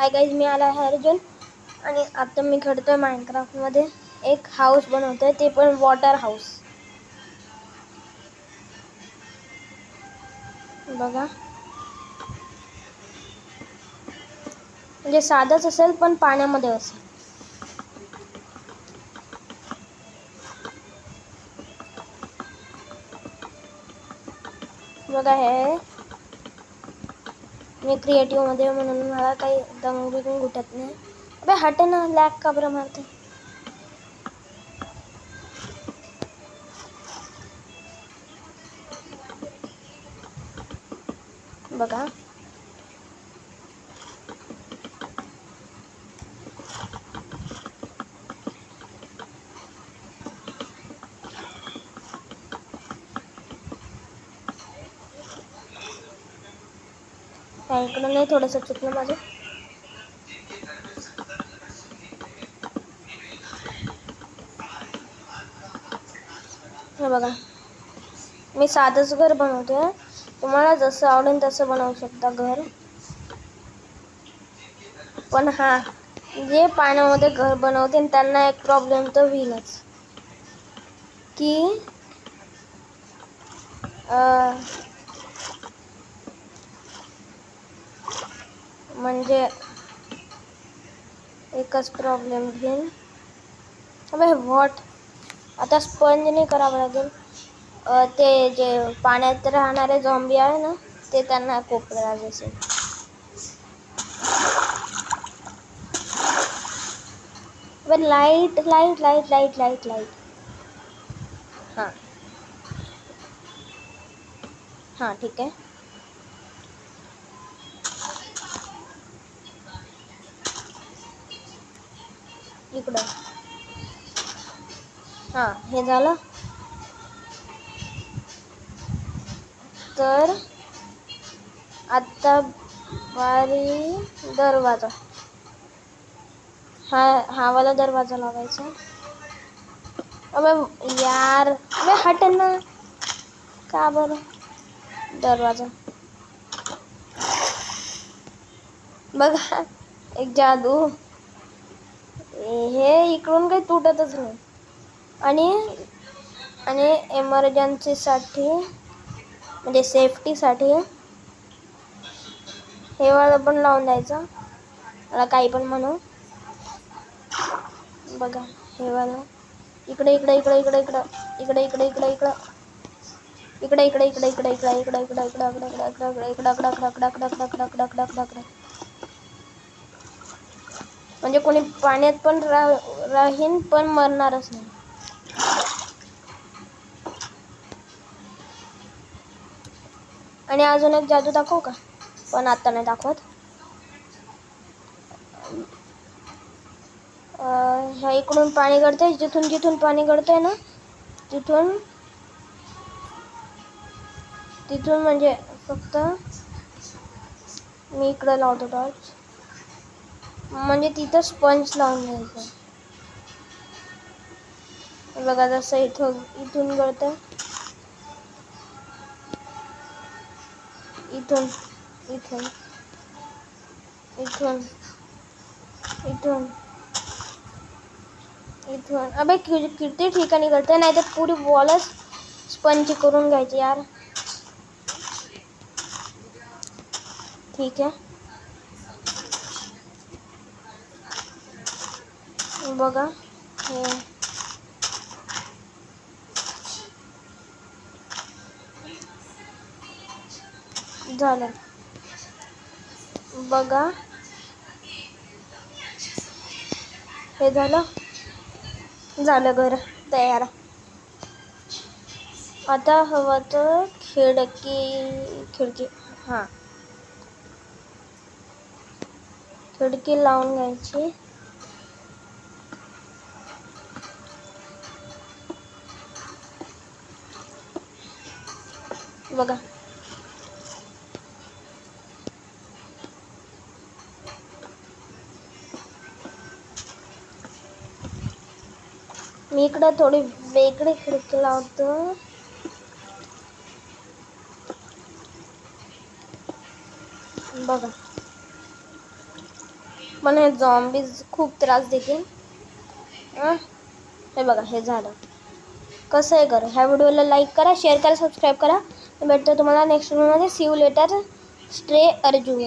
Hi guys, मी आला आहे अर्जुन आणि आता मी खेळतोय माइनक्राफ्टमध्ये. एक हाऊस बनवतोय, ते पण वॉटर हाऊस. बघा, म्हणजे साधंच असेल पण पाण्यामध्ये असेल. बघा, हे मी क्रिएटिव्हमध्ये म्हणून मला काही दम घुटत नाही. अबे हट ना, लॅग का बरं मारते. बघा, इकडं नाही, थोडंसं चुकलं माझं. हे बघा, मी साधंच घर बनवतोय. तुम्हाला जसं आवडेल तसं बनवू शकता घर. पण हा, जे पाण्यामध्ये घर बनवते त्यांना एक प्रॉब्लेम तर होईलच की म्हणजे एकच प्रॉब्लेम घेईन. अबे व्हॉट, आता स्पंज नाही करावं लागेल. ते जे पाण्यात राहणारे झॉम्बी आहे ना, ते त्यांना खूप त्रास असेल. Light light light light light light हां हां, ठीक आहे. इकडं हां, हे झालं. तर आता बारी दरवाजा, हा वाला दरवाजा लावायचा. अबे यार, अबे हट ना, का बरं. दरवाजा बघा, एक जादू. हे इकडून काही तुटतच नाही. आणि एमर्जन्सीसाठी म्हणजे सेफ्टीसाठी हे वाला पण लावून द्यायचं. मला काही पण म्हणू. बघा, हे वाला इकडे इकडे इकडे इकडे इकडं इकडे इकडे इकडे इकडं इकडे इकडे इकडे इकडे इकडे इकडे इकडे इकडे इकडे इकडे म्हणजे कोणी पाण्यात पण राहीन पण मरणारच नाही. आणि अजून एक जादू दाखवू का? पण आता नाही दाखवत. ह्या इकडून पाणी गळतंय, जिथून जिथून पाणी गळतंय ना, तिथून म्हणजे फक्त मी इकडं लावतो टॉर्च, म्हणजे तिथं स्पंज लावून घ्यायचं. बघा, जसं इथून गळतंय, इथून इथून इथून इथून इथून. अबे किती ठिकाणी गळतंय, नाही तर पुरी वॉलच स्पंज करून घ्यायची यार. ठीक आहे, बघा हे झालं. बघा, हे झालं घर तयार. आता हवं तर खिडकी हां, खिडकी लावून घ्यायची. बघा, मी इकडं थोडी वेगळी खिडकी लावतो. बघा, पण हे झॉम्बीज खूप त्रास देतील. हे बघा हे झालं. कसं आहे करा, ह्या व्हिडिओला लाईक करा, शेअर करा, सबस्क्राईब करा. भेटतो तुम्हाला नेक्स्ट व्हिडिओमध्ये. See you later. Stay Arjun.